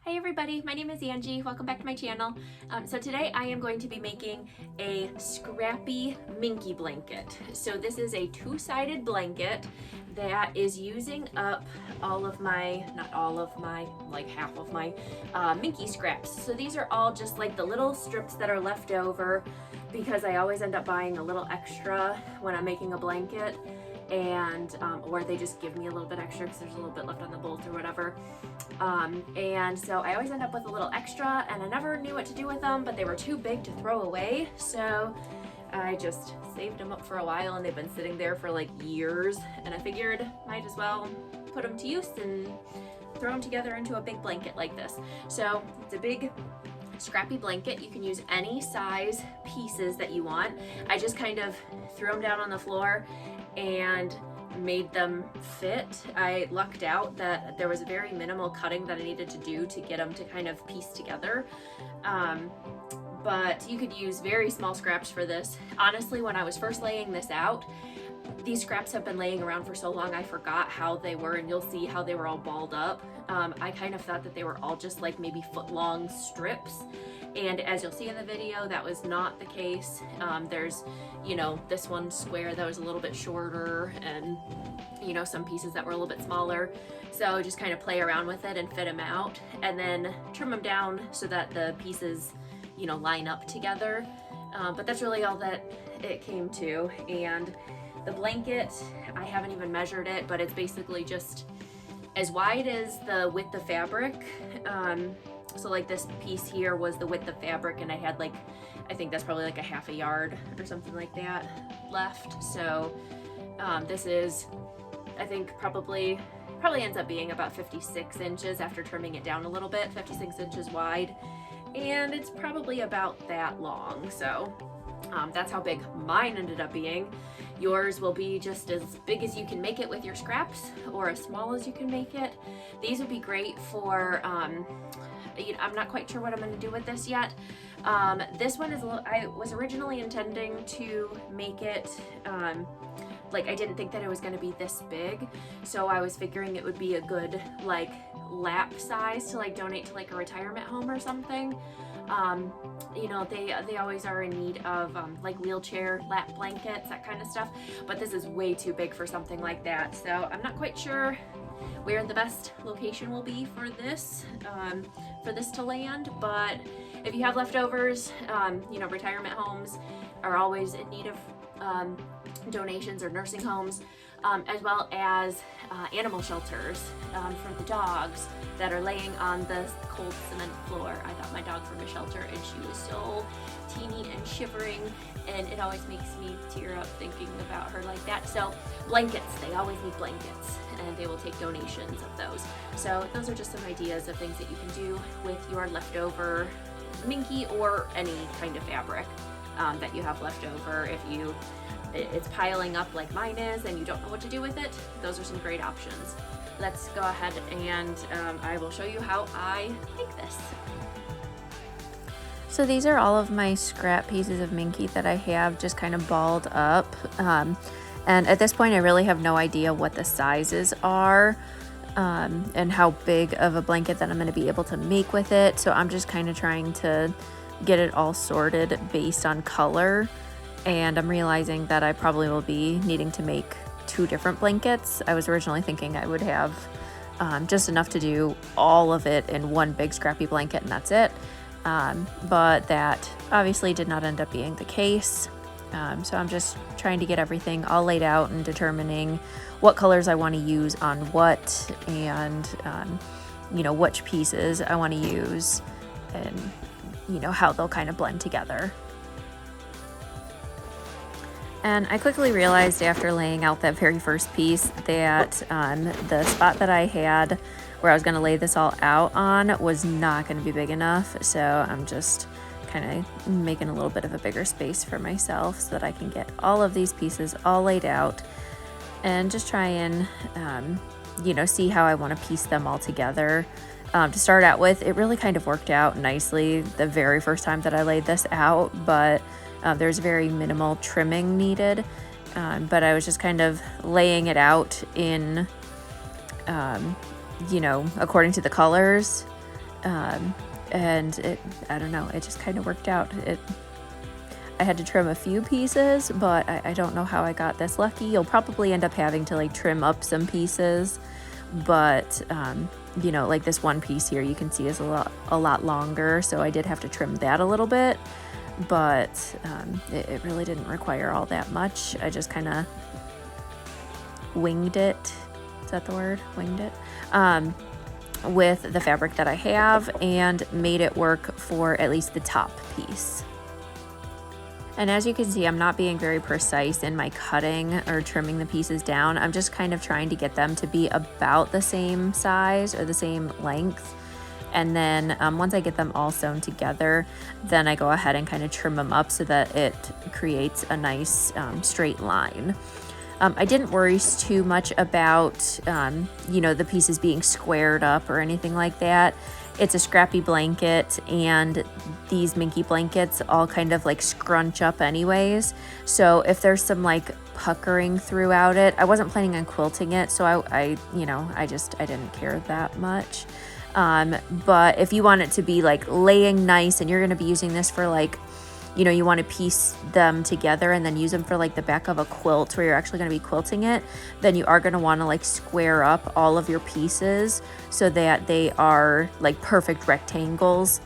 Hi everybody, my name is Angie. Welcome back to my channel. So today I am going to be making a Scrappy Minky blanket. So this is a two-sided blanket that is using up all of my, not all of my, like half of my Minky scraps. So these are all just like the little strips that are left over because I always end up buying a little extra when I'm making a blanket. And or they just give me a little bit extra because there's a little bit left on the bolt or whatever, and so I always end up with a little extra, and I never knew what to do with them, but they were too big to throw away, so I just saved them up for a while, and they've been sitting there for like years, and I figured might as well put them to use and throw them together into a big blanket like this. So it's a big Scrappy blanket. You can use any size pieces that you want. I just kind of threw them down on the floor and made them fit. I lucked out that there was very minimal cutting that I needed to do to get them to kind of piece together. But you could use very small scraps for this. Honestly, when I was first laying this out, these scraps have been laying around for so long I forgot how they were, and you'll see how they were all balled up. I kind of thought that they were all just like maybe foot-long strips, and as you'll see in the video, that was not the case. There's, you know, this one square that was a little bit shorter, and you know, some pieces that were a little bit smaller. So just kind of play around with it and fit them out, and then trim them down so that the pieces, you know, line up together. But that's really all that it came to. And the blanket, I haven't even measured it, but it's basically just as wide as the width of fabric. So like this piece here was the width of fabric, and I had like, I think that's probably like a half a yard or something like that left. So this is, I think probably ends up being about 56 inches after trimming it down a little bit, 56 inches wide, and it's probably about that long. So that's how big mine ended up being. Yours will be just as big as you can make it with your scraps, or as small as you can make it. These would be great for, you know, I'm not quite sure what I'm going to do with this yet. This one is a little, I was originally intending to make it, like I didn't think that it was going to be this big, so I was figuring it would be a good like lap size to like donate to like a retirement home or something. You know, they always are in need of like wheelchair lap blankets, that kind of stuff, but this is way too big for something like that. So I'm not quite sure where the best location will be for this to land, but if you have leftovers, you know, retirement homes are always in need of donations, or nursing homes, as well as animal shelters for the dogs that are laying on the cold cement floor. I got my dog from a shelter, and she was so teeny and shivering, and it always makes me tear up thinking about her like that. So blankets, they always need blankets, and they will take donations of those. So those are just some ideas of things that you can do with your leftover Minky or any kind of fabric that you have left over. If it's piling up like mine is and you don't know what to do with it, those are some great options. Let's go ahead and I will show you how I make this. So these are all of my scrap pieces of Minky that I have just kind of balled up. And at this point I really have no idea what the sizes are and how big of a blanket that I'm going to be able to make with it. So I'm just kind of trying to get it all sorted based on color. And I'm realizing that I probably will be needing to make 2 different blankets. I was originally thinking I would have just enough to do all of it in one big Scrappy blanket and that's it. But that obviously did not end up being the case. So I'm just trying to get everything all laid out and determining what colors I want to use on what, and you know, which pieces I want to use, and you know, how they'll kind of blend together. And I quickly realized after laying out that very first piece that the spot that I had where I was going to lay this all out on was not going to be big enough. So I'm just kind of making a little bit of a bigger space for myself so that I can get all of these pieces all laid out and just try and, you know, see how I want to piece them all together. To start out with, it really kind of worked out nicely the very first time that I laid this out, but there's very minimal trimming needed, but I was just kind of laying it out in, you know, according to the colors, And I don't know, it just kind of worked out. I had to trim a few pieces, but I don't know how I got this lucky. You'll probably end up having to like trim up some pieces, but you know, like this one piece here you can see is a lot longer, so I did have to trim that a little bit, but it really didn't require all that much. I just kind of winged it. Is that the word? Winged it? With the fabric that I have, and made it work for at least the top piece. And as you can see, I'm not being very precise in my cutting or trimming the pieces down. I'm just kind of trying to get them to be about the same size or the same length. And then once I get them all sewn together, then I go ahead and kind of trim them up so that it creates a nice straight line. I didn't worry too much about, you know, the pieces being squared up or anything like that. It's a Scrappy blanket, and these Minky blankets all kind of like scrunch up anyways. So if there's some like puckering throughout it, I wasn't planning on quilting it, so I didn't care that much. But if you want it to be like laying nice, and you're going to be using this for like, you know, you want to piece them together and then use them for like the back of a quilt where you're actually going to be quilting it, then you are going to want to like square up all of your pieces so that they are like perfect rectangles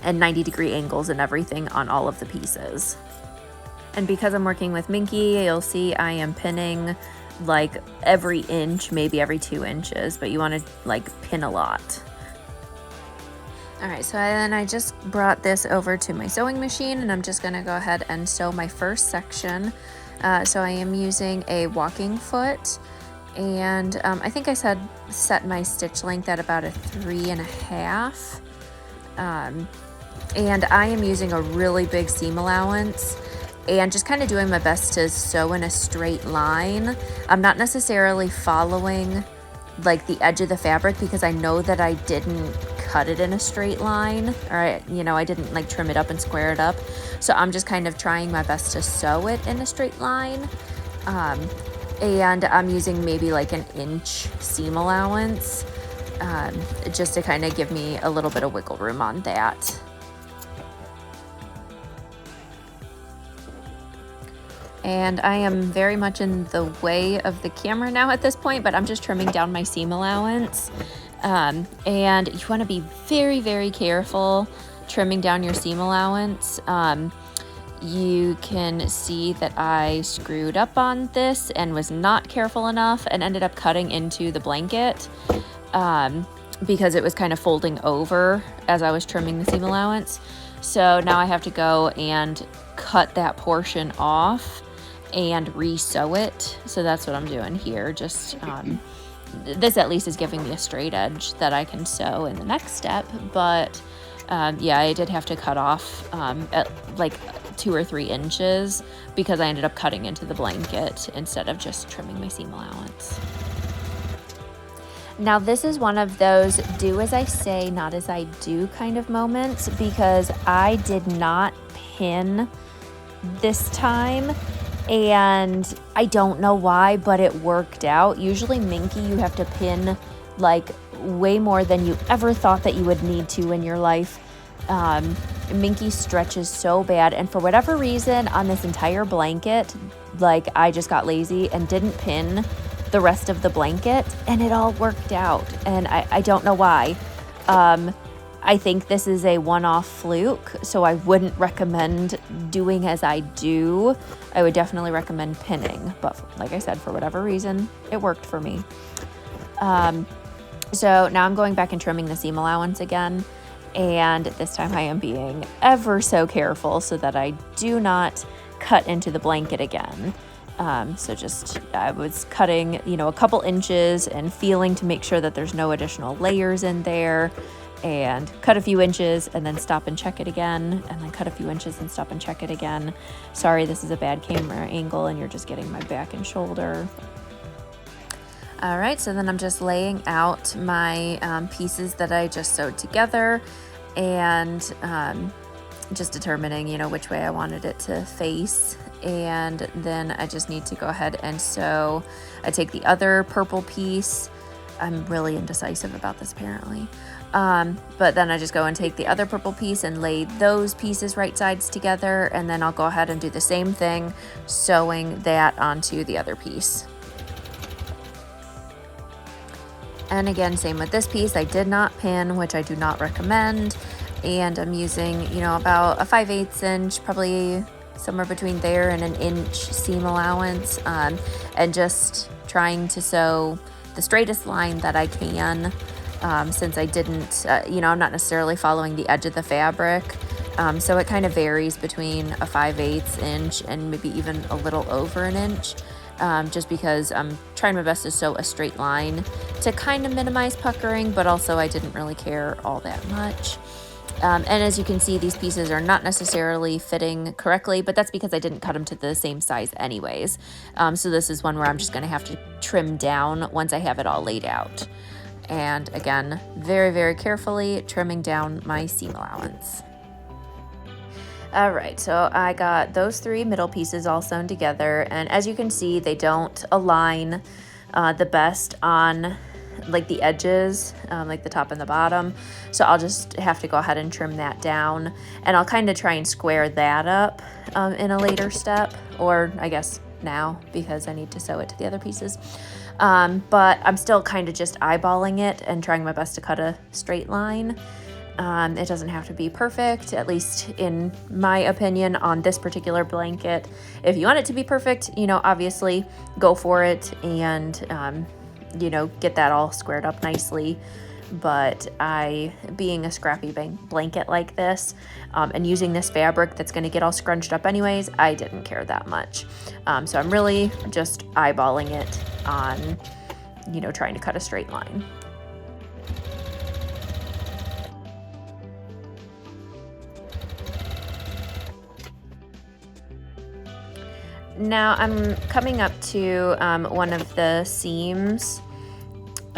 and 90-degree angles and everything on all of the pieces. And because I'm working with Minky, you'll see I am pinning like every inch, maybe every 2 inches, but you want to like pin a lot. All right, so then I just brought this over to my sewing machine, and I'm just gonna go ahead and sew my first section. So I am using a walking foot, and I think I set my stitch length at about a 3.5. And I am using a really big seam allowance and just kind of doing my best to sew in a straight line. I'm not necessarily following like the edge of the fabric because I know that I didn't cut it in a straight line, or I didn't like trim it up and square it up. So I'm just kind of trying my best to sew it in a straight line. And I'm using maybe like an inch seam allowance, just to kind of give me a little bit of wiggle room on that. And I am very much in the way of the camera now at this point, but I'm just trimming down my seam allowance. And you want to be very, very careful trimming down your seam allowance. You can see that I screwed up on this and was not careful enough and ended up cutting into the blanket, because it was kind of folding over as I was trimming the seam allowance. So now I have to go and cut that portion off and re-sew it. So that's what I'm doing here. Just this at least is giving me a straight edge that I can sew in the next step. But yeah, I did have to cut off at like 2 or 3 inches because I ended up cutting into the blanket instead of just trimming my seam allowance. Now this is one of those do as I say, not as I do kind of moments, because I did not pin this time. And I don't know why, but it worked out. Usually Minky, you have to pin like way more than you ever thought that you would need to in your life. Minky stretches so bad, and for whatever reason on this entire blanket, like I just got lazy and didn't pin the rest of the blanket, and it all worked out, and I don't know why. I think this is a one-off fluke, so I wouldn't recommend doing as I do. I would definitely recommend pinning, but like I said, for whatever reason, it worked for me. So now I'm going back and trimming the seam allowance again, and this time I am being ever so careful so that I do not cut into the blanket again. So just, I was cutting, a couple inches and feeling to make sure that there's no additional layers in there, and cut a few inches and then stop and check it again, and then cut a few inches and stop and check it again. Sorry, this is a bad camera angle and you're just getting my back and shoulder. All right, so then I'm just laying out my pieces that I just sewed together, and just determining, which way I wanted it to face. And then I just need to go ahead and sew. I take the other purple piece. I'm really indecisive about this apparently. But then I just go and take the other purple piece and lay those pieces right sides together, and then I'll go ahead and do the same thing, sewing that onto the other piece. And again, same with this piece, I did not pin, which I do not recommend, and I'm using, you know, about a 5/8 inch, probably somewhere between there and an inch seam allowance, and just trying to sew the straightest line that I can, since I didn't, you know, I'm not necessarily following the edge of the fabric, so it kind of varies between a 5/8 inch and maybe even a little over an inch, just because I'm trying my best to sew a straight line to kind of minimize puckering, but also I didn't really care all that much. And as you can see, these pieces are not necessarily fitting correctly, but that's because I didn't cut them to the same size anyways. So this is one where I'm just going to have to trim down once I have it all laid out. And again, very, very carefully trimming down my seam allowance. All right, so I got those 3 middle pieces all sewn together, and as you can see, they don't align the best on like the edges, like the top and the bottom. So I'll just have to go ahead and trim that down, and I'll kind of try and square that up in a later step, or I guess now, because I need to sew it to the other pieces. But I'm still kind of just eyeballing it and trying my best to cut a straight line. It doesn't have to be perfect, at least in my opinion on this particular blanket. If you want it to be perfect, you know, obviously go for it and, you know, get that all squared up nicely. But being a scrappy blanket like this, and using this fabric that's going to get all scrunched up anyways, I didn't care that much. So I'm really just eyeballing it on, you know, trying to cut a straight line. Now I'm coming up to one of the seams.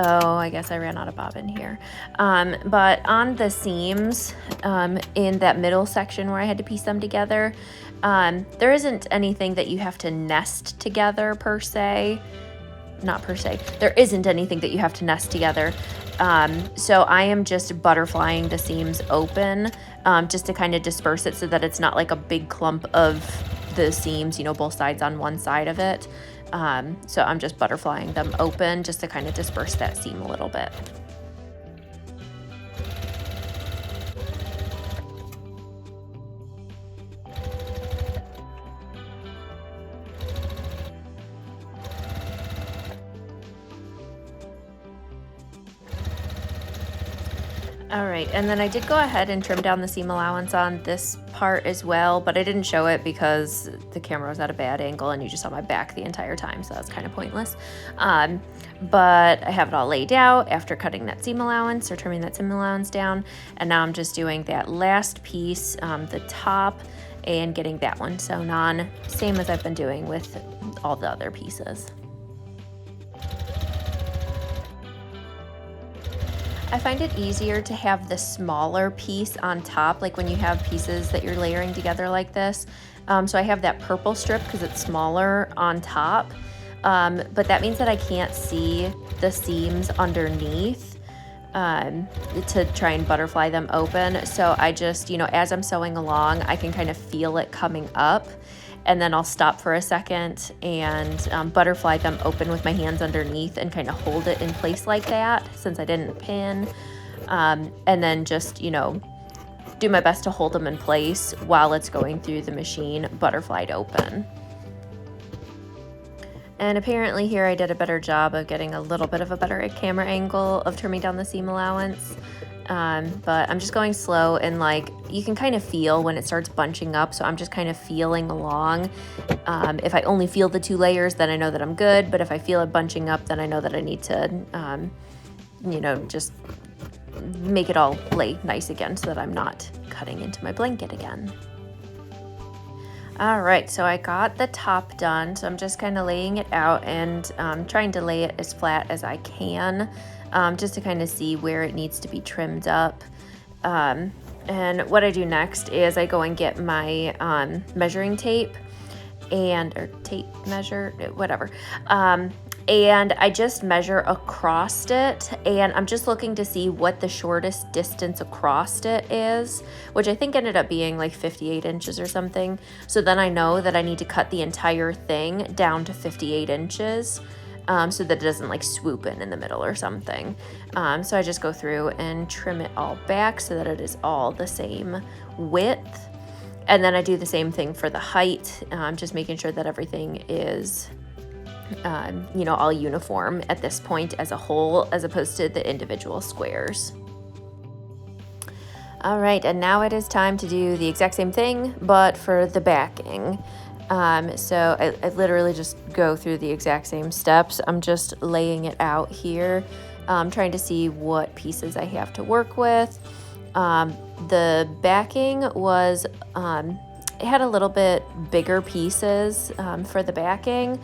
Oh, I guess I ran out of bobbin here. But on the seams, in that middle section where I had to piece them together, there isn't anything that you have to nest together per se. Not per se. There isn't anything that you have to nest together. So I am just butterflying the seams open, just to kind of disperse it so that it's not like a big clump of the seams, you know, both sides on one side of it. So I'm just butterflying them open just to kind of disperse that seam a little bit. All right, and then I did go ahead and trim down the seam allowance on this part as well, but I didn't show it because the camera was at a bad angle and you just saw my back the entire time, so that's kind of pointless. But I have it all laid out after cutting that seam allowance or trimming that seam allowance down, and now I'm just doing that last piece, the top, and getting that one sewn on, same as I've been doing with all the other pieces. I find it easier to have the smaller piece on top, like when you have pieces that you're layering together like this. So I have that purple strip because it's smaller on top, but that means that I can't see the seams underneath to try and butterfly them open. So I just, you know, as I'm sewing along, I can kind of feel it coming up, and then I'll stop for a second and butterfly them open with my hands underneath and kind of hold it in place like that since I didn't pin. And then just, you know, do my best to hold them in place while it's going through the machine, butterflied open. And apparently here I did a better job of getting a little bit of a better camera angle of trimming down the seam allowance. But I'm just going slow, and like you can kind of feel when it starts bunching up, so I'm just kind of feeling along. If I only feel the 2 layers, then I know that I'm good, but if I feel it bunching up, then I know that I need to you know, just make it all lay nice again so that I'm not cutting into my blanket again. All right, so I got the top done, so I'm just kind of laying it out and trying to lay it as flat as I can, just to kind of see where it needs to be trimmed up. And what I do next is I go and get my measuring tape or tape measure, whatever. and I just measure across it, and I'm just looking to see what the shortest distance across it is, which I think ended up being like 58 inches or something. So then I know that I need to cut the entire thing down to 58 inches. So that it doesn't like swoop in the middle or something. So I just go through and trim it all back so that it is all the same width. And then I do the same thing for the height, just making sure that everything is all uniform at this point as a whole, as opposed to the individual squares. All right, and now it is time to do the exact same thing, but for the backing. So I literally just go through the exact same steps. I'm just laying it out here, trying to see what pieces I have to work with. The backing was, it had a little bit bigger pieces for the backing,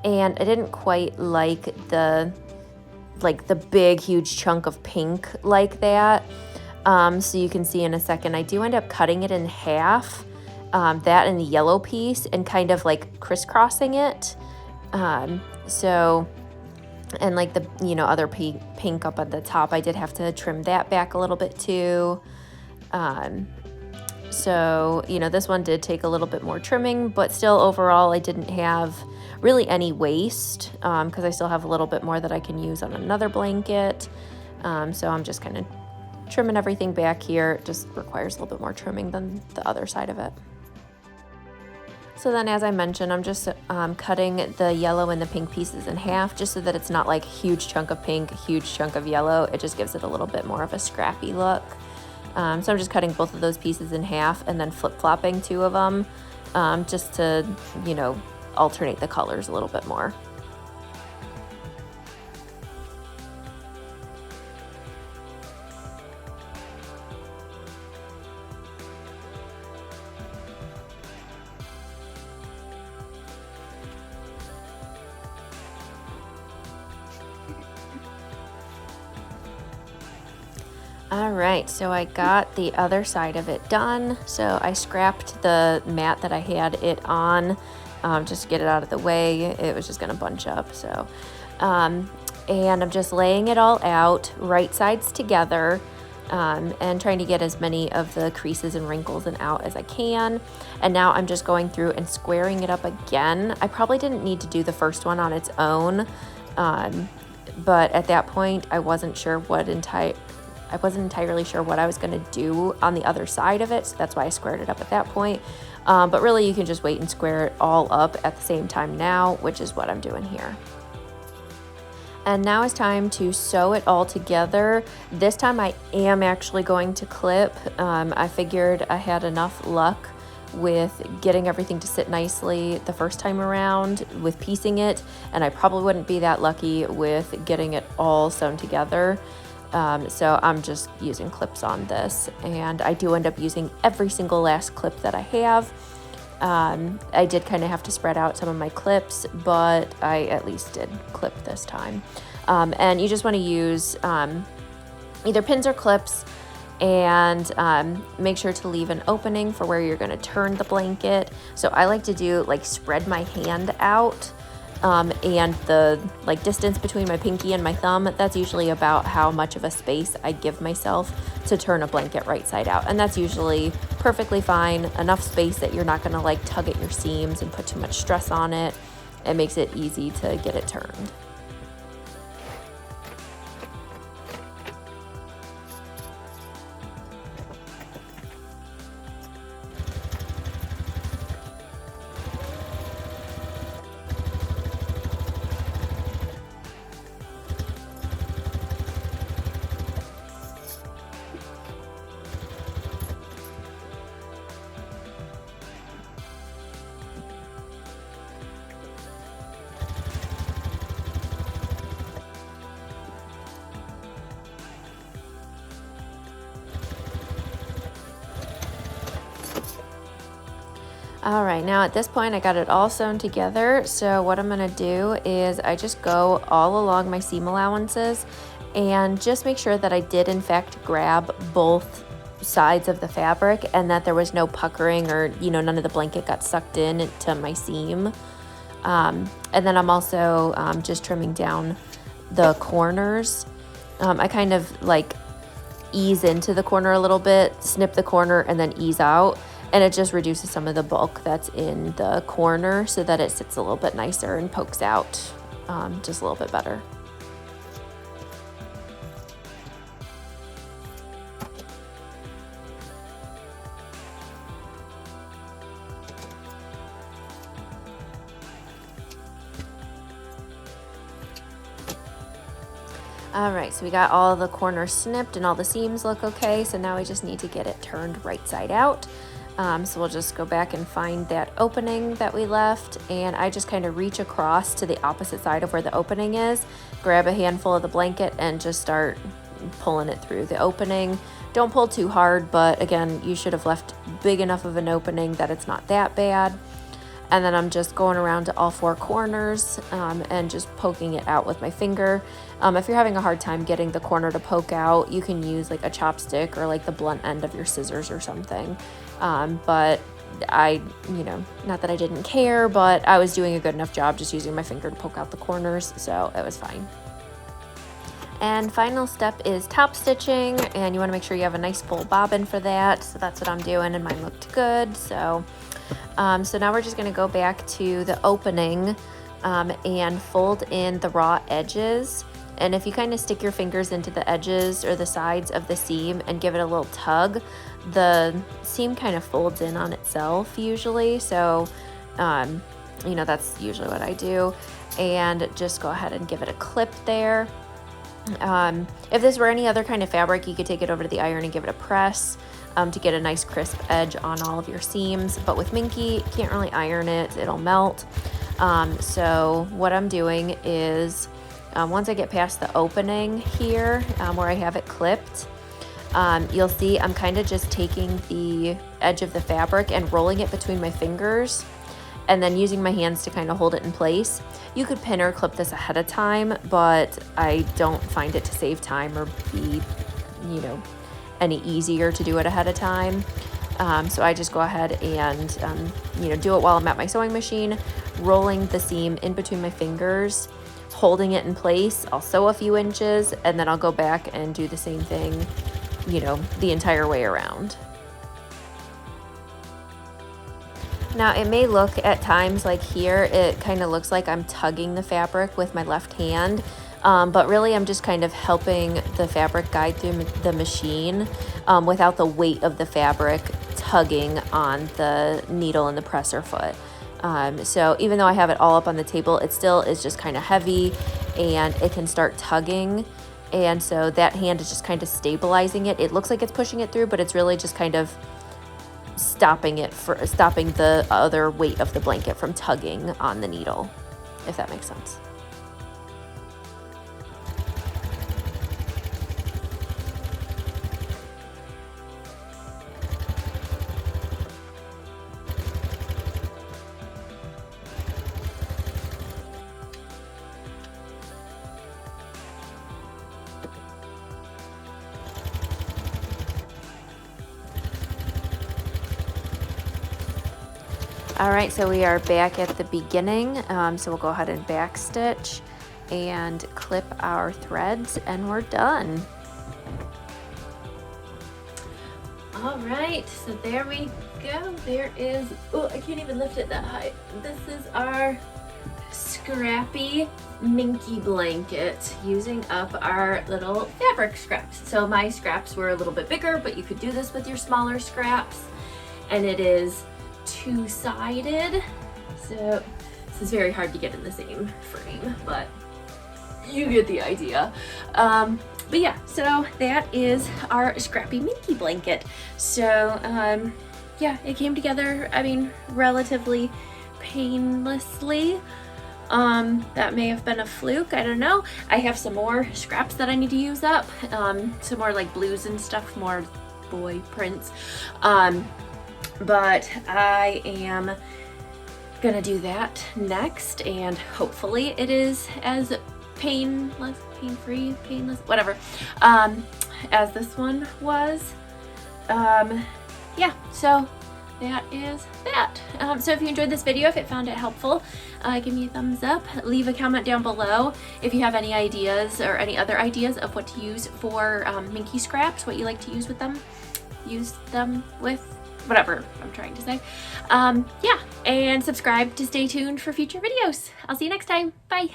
and I didn't quite like the big huge chunk of pink like that. So you can see in a second I do end up cutting it in half, that and the yellow piece, and kind of like crisscrossing it. So, and like the other pink up at the top, I did have to trim that back a little bit too. So this one did take a little bit more trimming, but still overall I didn't have really any waste, because I still have a little bit more that I can use on another blanket. So I'm just kind of trimming everything back here. It just requires a little bit more trimming than the other side of it. So then, as I mentioned, I'm just cutting the yellow and the pink pieces in half, just so that it's not like huge chunk of pink, huge chunk of yellow. It just gives it a little bit more of a scrappy look. So I'm just cutting both of those pieces in half and then flip-flopping two of them, just to, alternate the colors a little bit more. All right, so I got the other side of it done. So I scrapped the mat that I had it on, just to get it out of the way. It was just gonna bunch up, so. And I'm just laying it all out, right sides together, and trying to get as many of the creases and wrinkles and out as I can. And now I'm just going through and squaring it up again. I probably didn't need to do the first one on its own, but at that point I wasn't entirely sure what I was going to do on the other side of it, so that's why I squared it up at that point. But really you can just wait and square it all up at the same time now, which is what I'm doing here. And now it's time to sew it all together. This time I am actually going to clip. I figured I had enough luck with getting everything to sit nicely the first time around with piecing it, and I probably wouldn't be that lucky with getting it all sewn together. So I'm just using clips on this, and I do end up using every single last clip that I have. I did kind of have to spread out some of my clips, but I at least did clip this time. And you just want to use either pins or clips, and make sure to leave an opening for where you're going to turn the blanket. So I like to do spread my hand out. And the distance between my pinky and my thumb, that's usually about how much of a space I give myself to turn a blanket right side out. And that's usually perfectly fine, enough space that you're not gonna tug at your seams and put too much stress on it. It makes it easy to get it turned. All right, now at this point I got it all sewn together. So what I'm gonna do is I just go all along my seam allowances and just make sure that I did in fact grab both sides of the fabric and that there was no puckering or none of the blanket got sucked in to my seam. And then I'm also just trimming down the corners. I kind of like ease into the corner a little bit, snip the corner, and then ease out. And it just reduces some of the bulk that's in the corner so that it sits a little bit nicer and pokes out just a little bit better. All right, so we got all the corners snipped and all the seams look okay. So now we just need to get it turned right side out. So we'll just go back and find that opening that we left. And I just kind of reach across to the opposite side of where the opening is, grab a handful of the blanket and just start pulling it through the opening. Don't pull too hard, but again, you should have left big enough of an opening that it's not that bad. And then I'm just going around to all four corners and just poking it out with my finger. If you're having a hard time getting the corner to poke out, you can use like a chopstick or like the blunt end of your scissors or something. But I, not that I didn't care, but I was doing a good enough job just using my finger to poke out the corners, so it was fine. And final step is top stitching, and you want to make sure you have a nice full bobbin for that. So that's what I'm doing, and mine looked good. So now we're just going to go back to the opening and fold in the raw edges. And if you kind of stick your fingers into the edges or the sides of the seam and give it a little tug, the seam kind of folds in on itself usually. So, that's usually what I do. And just go ahead and give it a clip there. If this were any other kind of fabric, you could take it over to the iron and give it a press to get a nice crisp edge on all of your seams. But with Minky, you can't really iron it, it'll melt. So what I'm doing is once I get past the opening here where I have it clipped, you'll see I'm kind of just taking the edge of the fabric and rolling it between my fingers and then using my hands to kind of hold it in place. You could pin or clip this ahead of time, but I don't find it to save time or be, any easier to do it ahead of time. So I just go ahead and, do it while I'm at my sewing machine, rolling the seam in between my fingers, holding it in place. I'll sew a few inches and then I'll go back and do the same thing, the entire way around. Now it may look at times like here, it kind of looks like I'm tugging the fabric with my left hand, but really I'm just kind of helping the fabric guide through the machine without the weight of the fabric tugging on the needle and the presser foot. So even though I have it all up on the table, it still is just kind of heavy and it can start tugging. And so that hand is just kind of stabilizing it. It looks like it's pushing it through, but it's really just kind of stopping the other weight of the blanket from tugging on the needle, if that makes sense. All right, so we are back at the beginning. So we'll go ahead and back stitch and clip our threads and we're done. All right, so there we go. There is, oh, I can't even lift it that high. This is our Scrappy Minky blanket using up our little fabric scraps. So my scraps were a little bit bigger, but you could do this with your smaller scraps. And it is two-sided, so this is very hard to get in the same frame, but you get the idea. But yeah, so that is our Scrappy Minky blanket. So yeah, it came together, relatively painlessly. That may have been a fluke, I don't know. I have some more scraps that I need to use up, some more like blues and stuff, more boy prints. But I am gonna do that next, and hopefully it is as painless, whatever, as this one was. Yeah, so that is that. So if you enjoyed this video, if it found it helpful, give me a thumbs up, leave a comment down below if you have any ideas or any other ideas of what to use for Minky scraps, what you like to use them with, whatever I'm trying to say. Yeah, and subscribe to stay tuned for future videos. I'll see you next time. Bye.